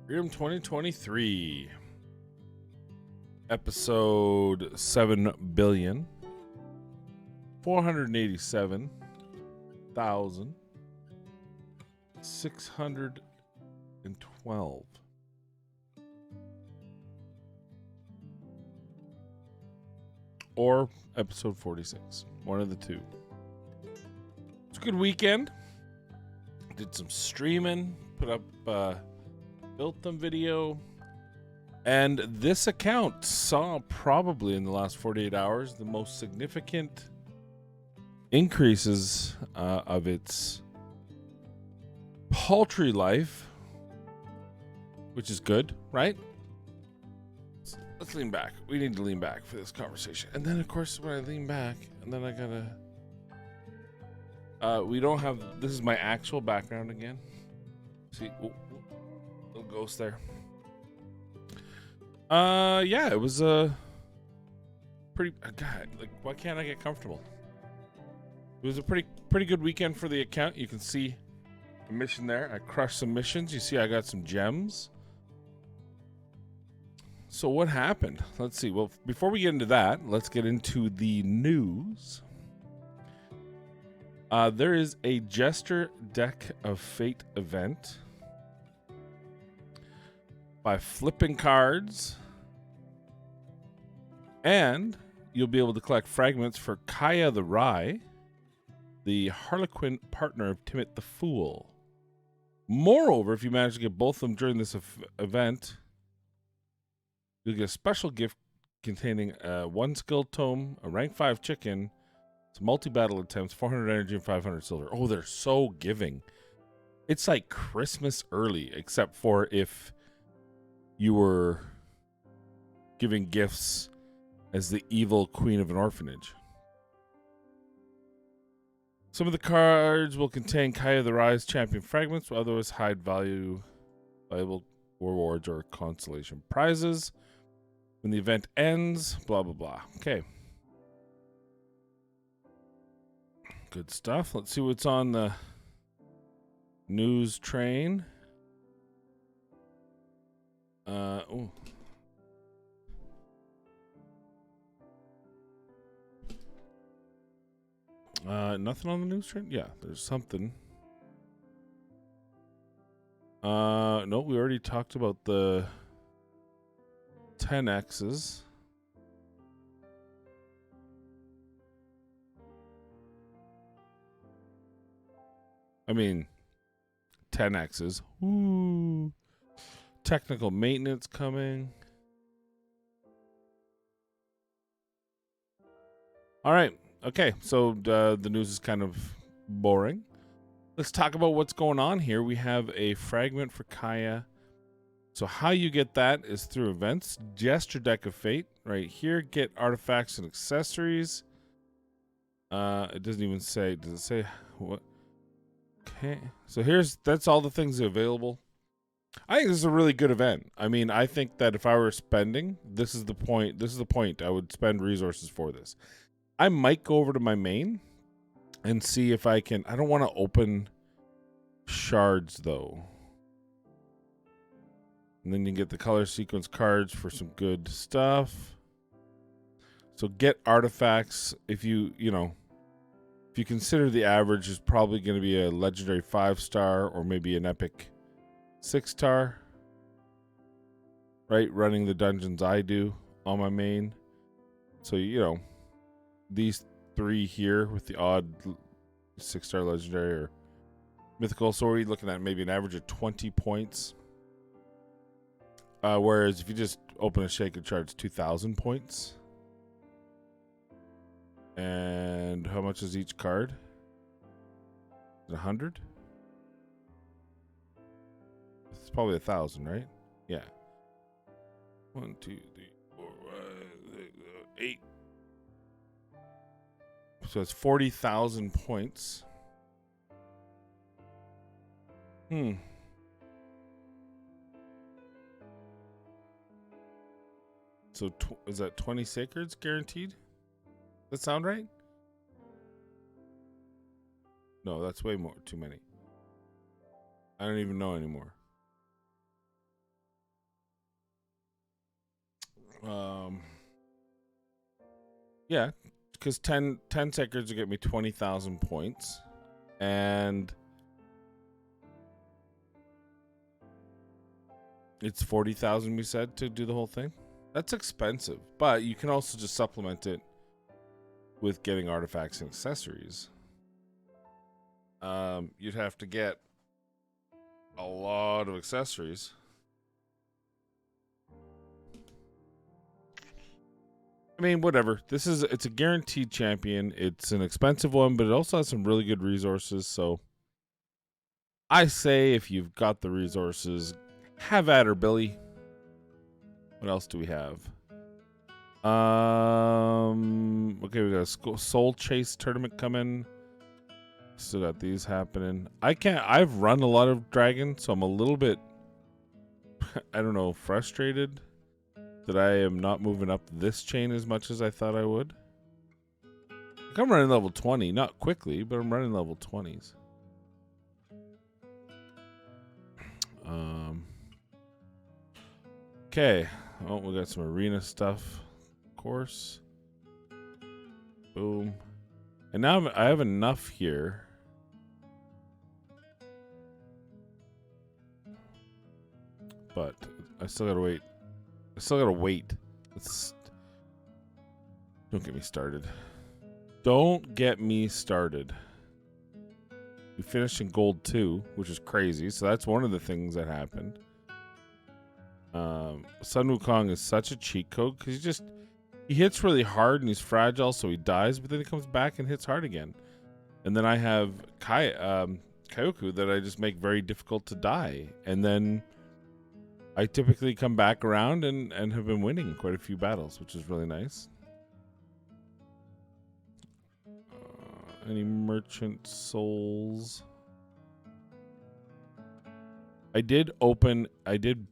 Freedom 2023, episode 7,487,612. Or episode 46. One of the two. It's a good weekend. Did some streaming, put up built them video, and this account saw probably in the last 48 hours the most significant increases of its paltry life, which is good, right? Let's lean back. We need to lean back for this conversation. And then, of course, when I lean back, and then I gotta... we don't have... This is my actual background again. See... little ghost there. Yeah, it was a pretty... God, like, why can't I get comfortable? It was a pretty good weekend for the account. You can see a mission there. I crushed some missions. You see I got some gems. So what happened? Let's see. Well, before we get into that, let's get into the news. There is a Jester Deck of Fate event by flipping cards, and you'll be able to collect fragments for Kaya the Rye, the Harlequin partner of Timid the Fool. Moreover, if you manage to get both of them during this event, you'll get a special gift containing one skill tome, a rank 5 chicken, some multi-battle attempts, 400 energy, and 500 silver. Oh, they're so giving. It's like Christmas early, except for if you were giving gifts as the evil queen of an orphanage. Some of the cards will contain Kaya the Rye's champion fragments, while others hide valuable rewards or consolation prizes. When the event ends, blah, blah, blah. Okay. Good stuff. Let's see what's on the news train. Oh. Nothing on the news train? Yeah, there's something. No, we already talked about the 10Xs. I mean, 10Xs. Ooh. Technical maintenance coming. All right. Okay. So the news is kind of boring. Let's talk about what's going on here. We have a fragment for Kaya. So how you get that is through events. Jester Deck of Fate. Right here. Get artifacts and accessories. It doesn't even say. Does it say what? Okay. So that's all the things available. I think this is a really good event. I mean, I think that if I were spending, this is the point I would spend resources for this. I might go over to my main and see if I can. I don't want to open shards though. And then you get the color sequence cards for some good stuff. So get artifacts. If you consider the average is probably going to be a legendary 5-star or maybe an epic 6-star, right? Running the dungeons I do on my main. So, these 3 here with the odd 6-star legendary or mythical. So we're looking at maybe an average of 20 points. Whereas if you just open a shaken chart, it's 2,000 points. And how much is each card? 100? It's probably 1,000, right? Yeah. 1, 2, 3, 4, 5, 6, 7, 8. So it's 40,000 points. So is that 20 sacreds guaranteed? Does that sound right? No, that's way more. Too many. I don't even know anymore. Yeah, because 10 seconds will get me 20,000 points. And it's 40,000 we said to do the whole thing. That's expensive, but you can also just supplement it with getting artifacts and accessories. You'd have to get a lot of accessories. I mean, whatever. It's a guaranteed champion. It's an expensive one, but it also has some really good resources. So I say if you've got the resources, have at her, Billy. What else do we have? Okay, we got a soul chase tournament coming. Still got these happening. I've run a lot of dragon, so I'm a little bit I don't know, frustrated that I am not moving up this chain as much as I thought I would. I'm running level 20, not quickly, but I'm running level 20s. Okay. Oh, we got some arena stuff. Of course. Boom. And now I have enough here. But I still gotta wait. Don't get me started. Don't get me started. We finished in gold 2, which is crazy. So that's one of the things that happened. Sun Wukong is such a cheat code because he hits really hard and he's fragile, so he dies, but then he comes back and hits hard again. And then I have Kyoku that I just make very difficult to die, and then I typically come back around and have been winning quite a few battles, which is really nice. Any merchant souls? I did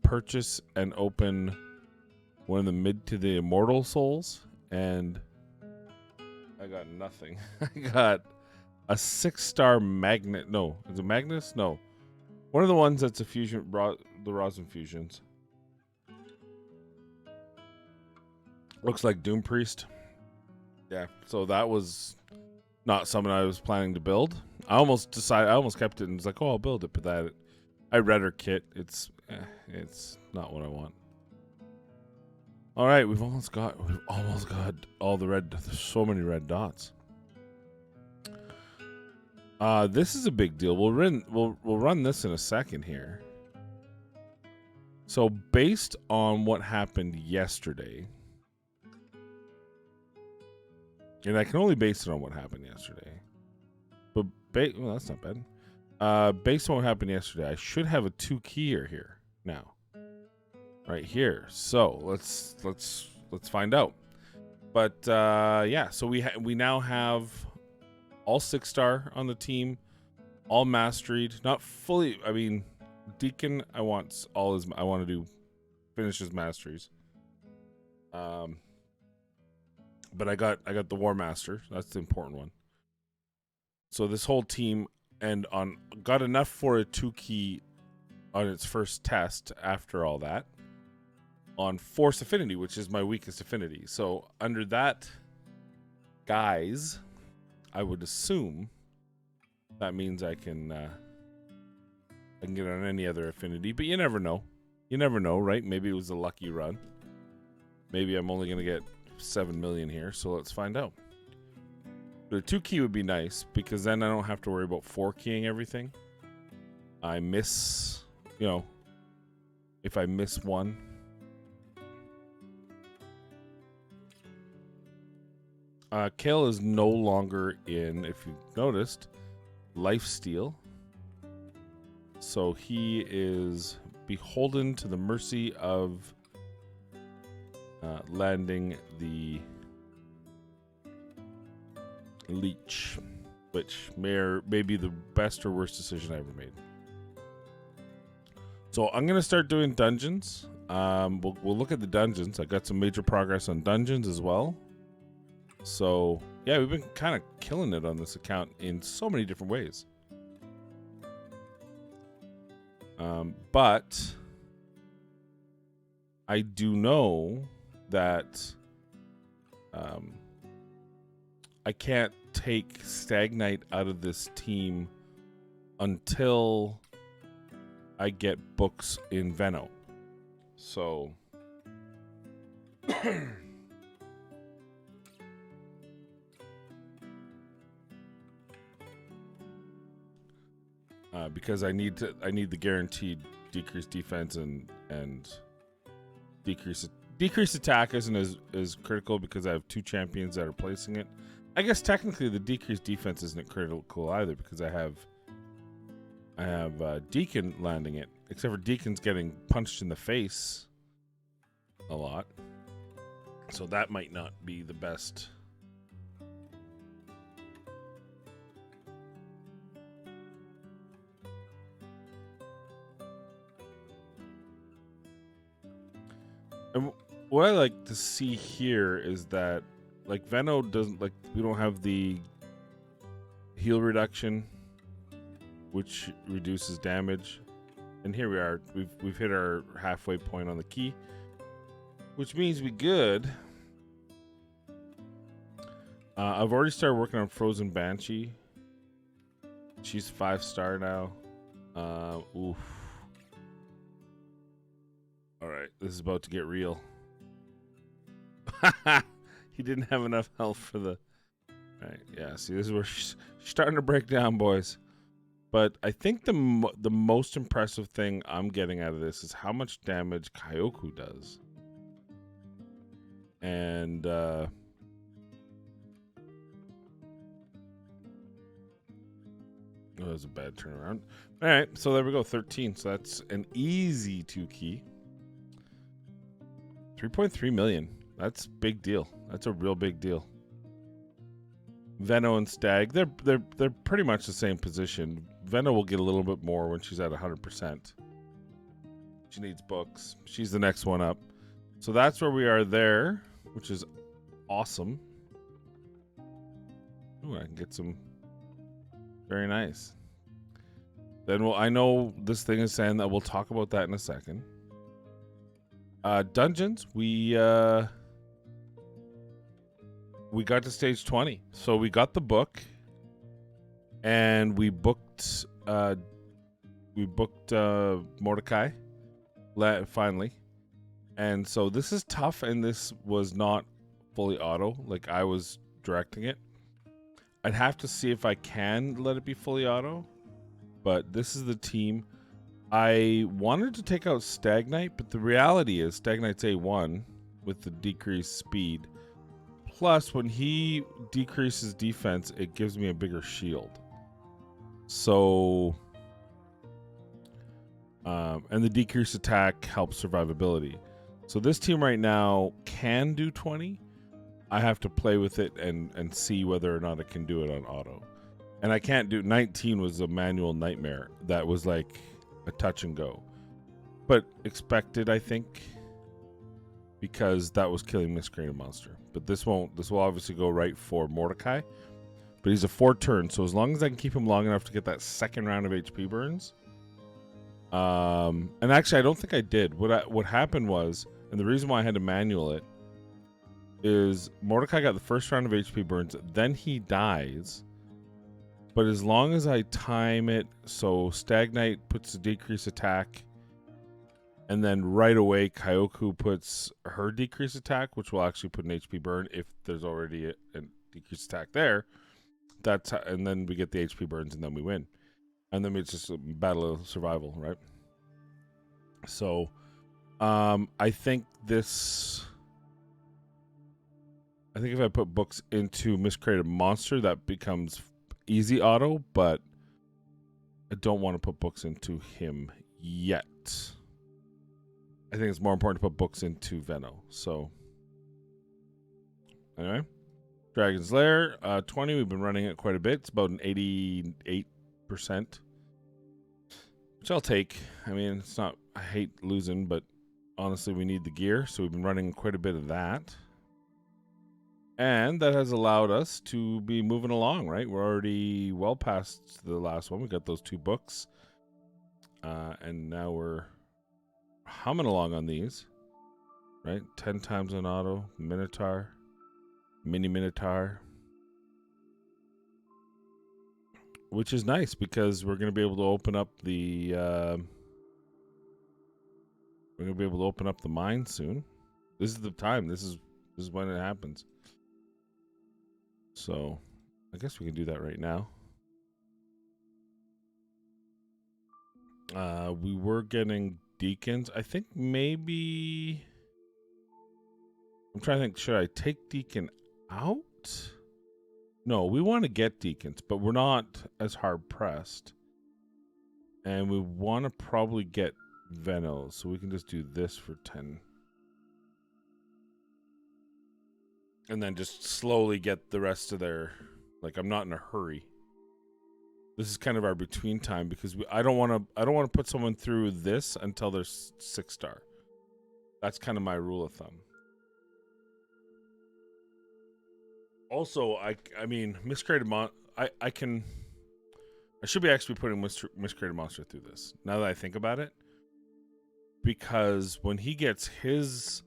purchase and open one of the mid to the immortal souls, and I got nothing. I got a 6-star magnet. No, is it Magnus? No. One of the ones that's a fusion, the rosin fusions. Looks like Doom Priest. Yeah, so that was not something I was planning to build. I almost kept it and was like, oh, I'll build it, but I read her kit. It's not what I want. All right, we've almost got all the red. There's so many red dots. This is a big deal. We'll run this in a second here. So based on what happened yesterday, and I can only base it on what happened yesterday, but well, that's not bad. Based on what happened yesterday, I should have a 2-keyer here now, right here. So let's find out. But yeah, so we now have all 6-star on the team, all masteried, not fully. I mean, Deacon, I want to finish his masteries. But I got the War Master. That's the important one. So this whole team got enough for a 2-key on its first test after all that on Force Affinity, which is my weakest affinity. So under that guise, I would assume that means I can get on any other affinity, but you never know. You never know, right? Maybe it was a lucky run. Maybe I'm only going to get 7 million here, so let's find out. But a 2-key would be nice because then I don't have to worry about 4-keying everything. I miss, if I miss one. Kale is no longer in, if you noticed, lifesteal. So he is beholden to the mercy of landing the leech, which may be the best or worst decision I ever made. So I'm going to start doing dungeons. We'll look at the dungeons. I got some major progress on dungeons as well. So yeah, we've been kind of killing it on this account in so many different ways. But I do know that I can't take Stagnite out of this team until I get books in Veno. So because I need the guaranteed decreased defense and decreased attack isn't as critical because I have 2 champions that are placing it. I guess technically the decreased defense isn't critical either because I have Deacon landing it, except for Deacon's getting punched in the face a lot, so that might not be the best. And what I like to see here is that, like, Veno doesn't, like, we don't have the heal reduction, which reduces damage. And here we are. We've hit our halfway point on the key, which means we good. I've already started working on Frozen Banshee. She's 5-star now. Oof. All right, this is about to get real. He didn't have enough health for the... All right, yeah, see, this is where she's starting to break down, boys. But I think the most impressive thing I'm getting out of this is how much damage Kyoku does. And that was a bad turnaround. All right, so there we go, 13. So that's an easy 2-key. 3.3 million. That's big deal. That's a real big deal. Veno and Stag, they're pretty much the same position. Veno will get a little bit more when she's at 100%. She needs books. She's the next one up. So that's where we are there, which is awesome. Ooh, I can get some. Very nice. Then I know this thing is saying that we'll talk about that in a second. Dungeons, we got to stage 20. So we got the book and we booked Mordecai finally. And so this is tough, and this was not fully auto, like I was directing it. I'd have to see if I can let it be fully auto, but this is the team. I wanted to take out Stagnite, but the reality is Stagnite's A1 with the decreased speed. Plus, when he decreases defense, it gives me a bigger shield. So, and the decreased attack helps survivability. So this team right now can do 20. I have to play with it and see whether or not it can do it on auto. And I can't do 19 was a manual nightmare. That was like a touch and go. But expected, I think, because that was killing Miscreated Monster. But this won't. This will obviously go right for Mordecai. But he's a 4-turn, so as long as I can keep him long enough to get that second round of HP burns. And actually, I don't think I did. What happened was, and the reason why I had to manual it, is Mordecai got the first round of HP burns, then he dies. But as long as I time it, so Stagnite puts a decreased attack, and then right away Kyoku puts her decreased attack, which will actually put an HP burn if there's already a decreased attack there. And then we get the HP burns, and then we win. And then it's just a battle of survival, right? So, I think if I put books into Miscreated Monster, that becomes easy auto, but I don't want to put books into him yet. I think it's more important to put books into Veno. So, anyway, Dragon's Lair, 20. We've been running it quite a bit. It's about an 88%, which I'll take. I mean, it's not. I hate losing, but honestly, we need the gear, so we've been running quite a bit of that. And that has allowed us to be moving along, right? We're already well past the last one. We got those 2 books. And now we're humming along on these. right? 10 times on auto, Minotaur, Mini Minotaur. Which is nice because we're going to be able to open up the mine soon. This is the time. This is when it happens. So, I guess we can do that right now. We were getting deacons. I think maybe I'm trying to think, should I take deacon out? No, we want to get deacons, but we're not as hard pressed. And we want to probably get Venos, so we can just do this for 10. And then just slowly get the rest of their... Like, I'm not in a hurry. This is kind of our between time because I don't want to put someone through this until they're 6-star. That's kind of my rule of thumb. Also, I mean, Miscreated I should be actually putting Miscreated Monster through this, now that I think about it. Because when he gets his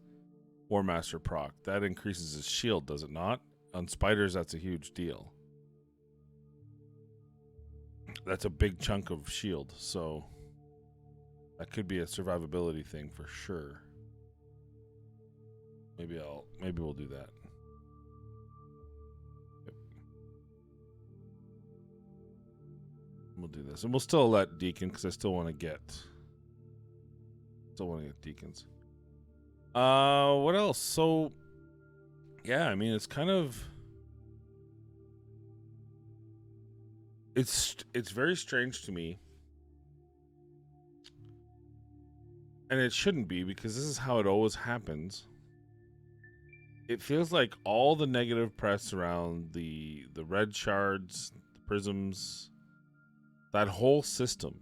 War Master proc, that increases his shield, does it not? On spiders, that's a huge deal. That's a big chunk of shield, so that could be a survivability thing for sure. Maybe we'll do that. We'll do this, and we'll still let Deacon because I still want to get Deacons. What else? So, yeah, I mean, it's kind of it's very strange to me, and it shouldn't be because this is how it always happens. It feels like all the negative press around the red shards, the prisms, that whole system,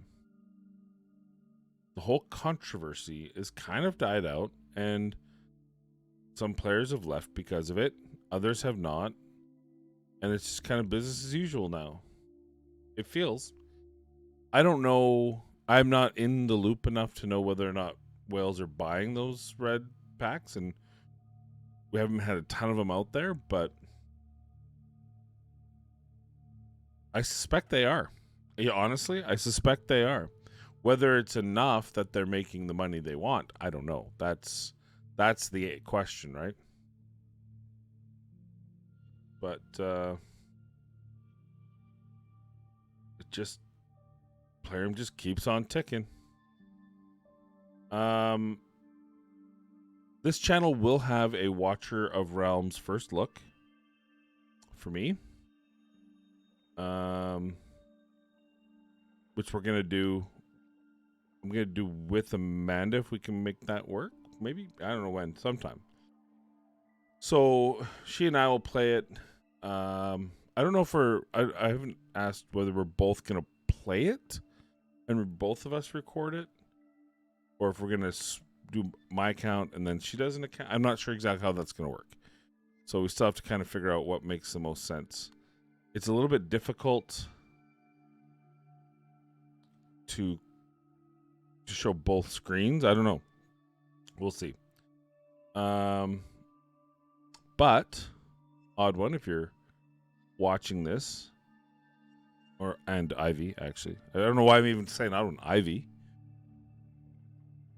the whole controversy is kind of died out, and some players have left because of it. Others have not. And it's just kind of business as usual now. It feels. I don't know. I'm not in the loop enough to know whether or not whales are buying those red packs, and we haven't had a ton of them out there, but I suspect they are. Yeah, honestly, I suspect they are. Whether it's enough that they're making the money they want, I don't know. That's the question, right? But Plarium just keeps on ticking. This channel will have a Watcher of Realms first look for me. Which we're gonna do. I'm gonna do with Amanda if we can make that work. Maybe, I don't know when, sometime. So she and I will play it. I don't know if I haven't asked whether we're both gonna play it and both of us record it, or if we're gonna do my account and then she does an account. I'm not sure exactly how that's gonna work. So we still have to kind of figure out what makes the most sense. It's a little bit difficult to show both screens. I don't know. We'll see. But odd one if you're watching this, and Ivy actually. I don't know why I'm even saying odd one. Ivy.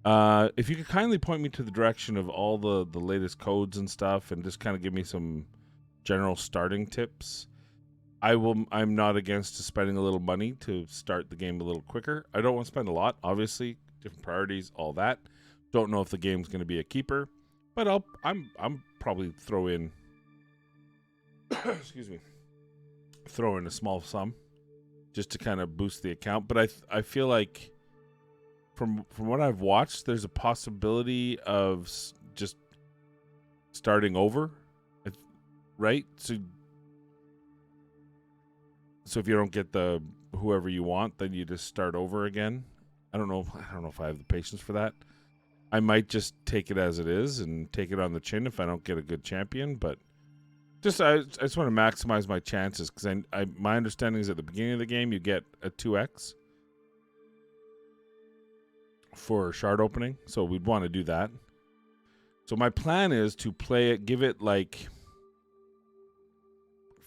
If you could kindly point me to the direction of all the latest codes and stuff, and just kind of give me some general starting tips. I'm not against spending a little money to start the game a little quicker. I don't want to spend a lot, obviously. Different priorities, all that. Don't know if the game's going to be a keeper, but I'm probably throw in excuse me, throw in a small sum just to kind of boost the account. But I feel like from what I've watched, there's a possibility of just starting over, right? So if you don't get the whoever you want, then you just start over again. I don't know if I have the patience for that. I might just take it as it is and take it on the chin if I don't get a good champion. But I just want to maximize my chances because my understanding is at the beginning of the game you get a 2x for shard opening, so we'd want to do that. So my plan is to play it, give it like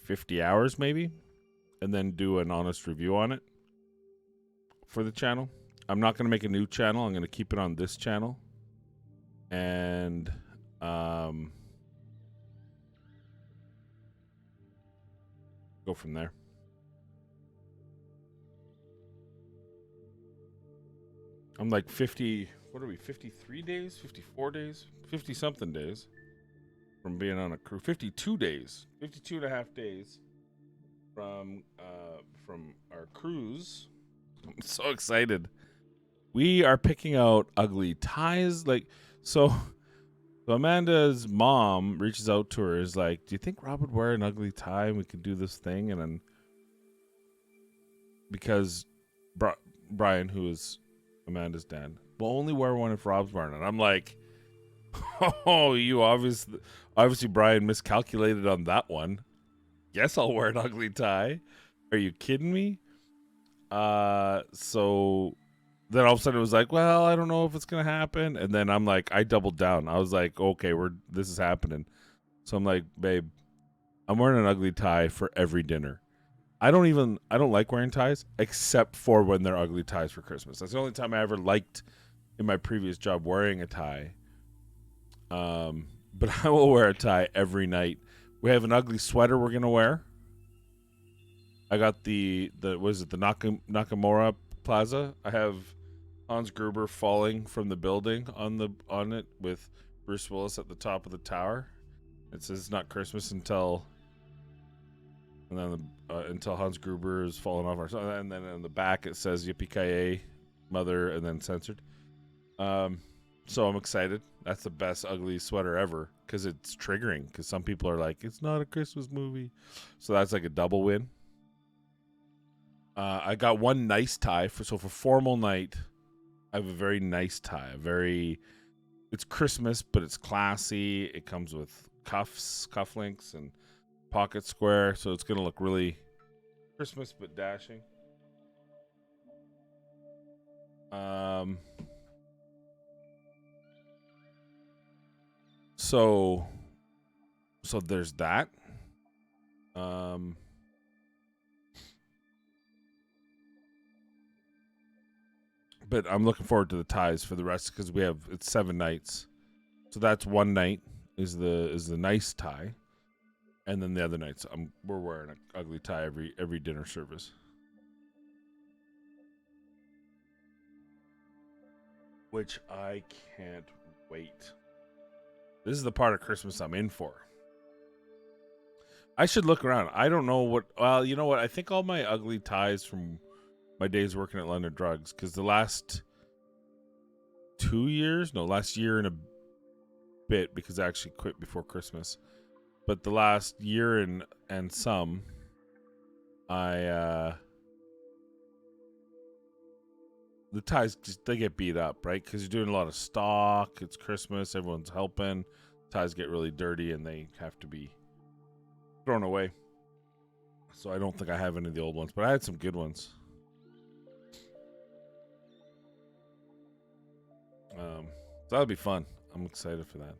50 hours maybe, and then do an honest review on it for the channel. I'm not going to make a new channel. I'm going to keep it on this channel. And go from there. I'm like 50, what are we, 53 days, 54 days, 50 something days from being on a crew. 52 days, 52 and a half days from our cruise. I'm so excited. We are picking out ugly ties. Like, so Amanda's mom reaches out to her, is like, do you think Rob would wear an ugly tie and we could do this thing? And then because Brian, who is Amanda's dad, will only wear one if Rob's wearing it. I'm like, oh, you obviously Brian miscalculated on that one. Guess I'll wear an ugly tie. Are you kidding me? So then all of a sudden it was like, well, I don't know if it's gonna happen. And then I'm like, I doubled down. I was like, okay, this is happening. So I'm like, babe, I'm wearing an ugly tie for every dinner. I don't like wearing ties except for when they're ugly ties for Christmas. That's the only time I ever liked in my previous job wearing a tie. But I will wear a tie every night. We have an ugly sweater we're gonna wear. I got the Nakamura Plaza. I have Hans Gruber falling from the building on it with Bruce Willis at the top of the tower. It says it's not Christmas until Hans Gruber is falling off our, and then on the back it says Yippee-ki-yay, mother, and then censored. So I'm excited. That's the best ugly sweater ever because it's triggering. Because some people are like, it's not a Christmas movie, so that's like a double win. I got one nice tie for formal night. I have a very nice tie. It's Christmas, but it's classy. It comes with cufflinks, and pocket square, so it's gonna look really Christmas but dashing. So there's that. But I'm looking forward to the ties for the rest because it's 7 nights. So that's one night is the nice tie. And then the other nights we're wearing an ugly tie every dinner service. Which I can't wait. This is the part of Christmas I'm in for. I should look around. I don't know what. Well, you know what? I think all my ugly ties from my days working at London Drugs, because the last last year and a bit, because I actually quit before Christmas. But the last year and some, the ties they get beat up, right? Because you're doing a lot of stock. It's Christmas. Everyone's helping. Ties get really dirty and they have to be thrown away. So I don't think I have any of the old ones, but I had some good ones. So that'll be fun. I'm excited for that.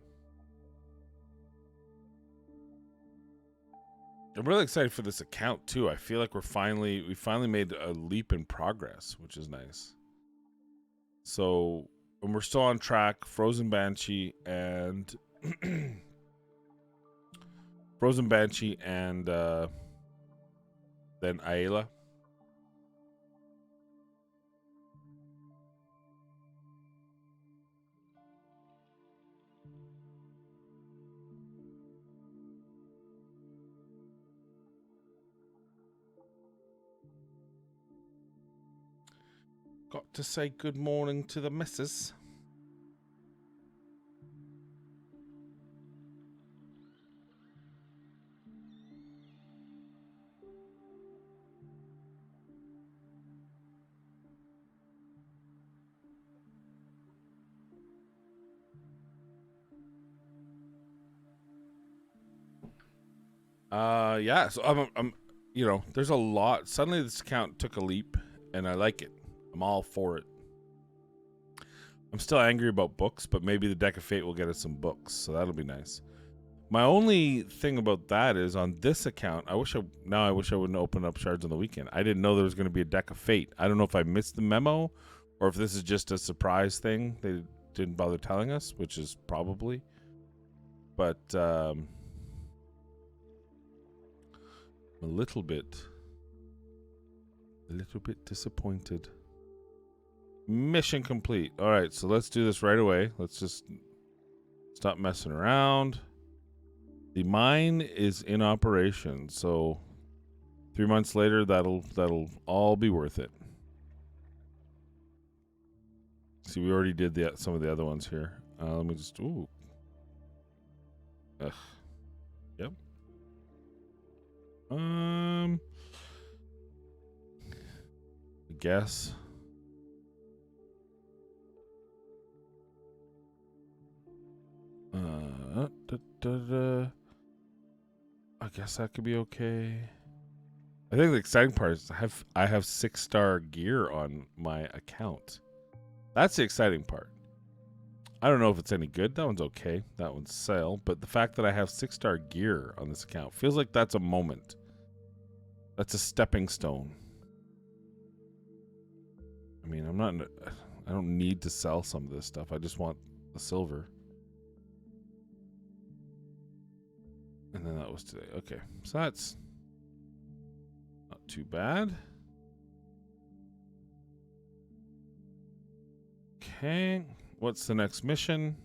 I'm really excited for this account too. I feel like we finally made a leap in progress, which is nice. So, and we're still on track. Frozen Banshee and then Ayla. Got to say good morning to the missus. Yeah, so I'm there's a lot. Suddenly this account took a leap and I like it. I'm all for it. I'm still angry about books, but maybe the Deck of Fate will get us some books, so that'll be nice. My only thing about that is on this account, I wish I wouldn't open up Shards on the weekend. I didn't know there was going to be a Deck of Fate. I don't know if I missed the memo or if this is just a surprise thing. They didn't bother telling us, which is probably. But a little bit disappointed. Mission complete. All right, so let's do this right away. Let's just stop messing around. The mine is in operation, so 3 months later, that'll all be worth it. See, we already did some of the other ones here. Let me just Ugh. Yep. I guess. I guess that could be okay. I think the exciting part is I have 6-star gear on my account. That's the exciting part. I don't know if it's any good. That one's okay. That one's sale. But the fact that I have 6-star gear on this account feels like that's a moment. That's a stepping stone. I mean, I don't need to sell some of this stuff. I just want the silver. And then that was today. Okay, so that's not too bad. Okay, what's the next mission?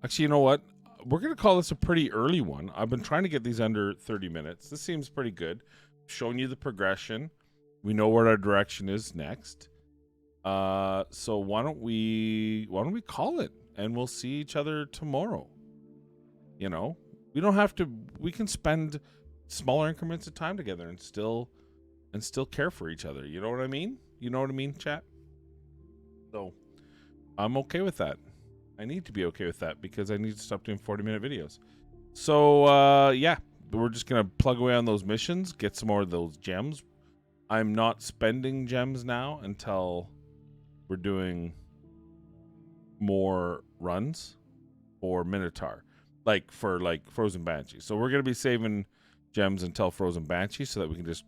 Actually, you know what? We're going to call this a pretty early one. I've been trying to get these under 30 minutes. This seems pretty good. Showing you the progression. We know where our direction is next. So why don't we call it, and we'll see each other tomorrow. You know, we don't have to. We can spend smaller increments of time together and still care for each other. You know what I mean? You know what I mean, chat? So I'm okay with that. I need to be okay with that because I need to stop doing 40-minute videos. So yeah, we're just gonna plug away on those missions, get some more of those gems. I'm not spending gems now until we're doing more runs for Minotaur, like for Frozen Banshee. So we're gonna be saving gems until Frozen Banshee so that we can just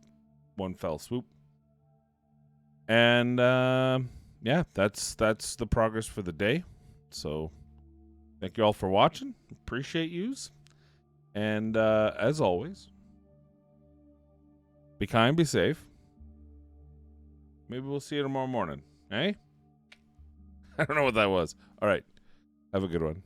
one fell swoop. And yeah, that's the progress for the day. So thank you all for watching. Appreciate yous. And as always, be kind, be safe. Maybe we'll see you tomorrow morning. Eh? I don't know what that was. All right. Have a good one.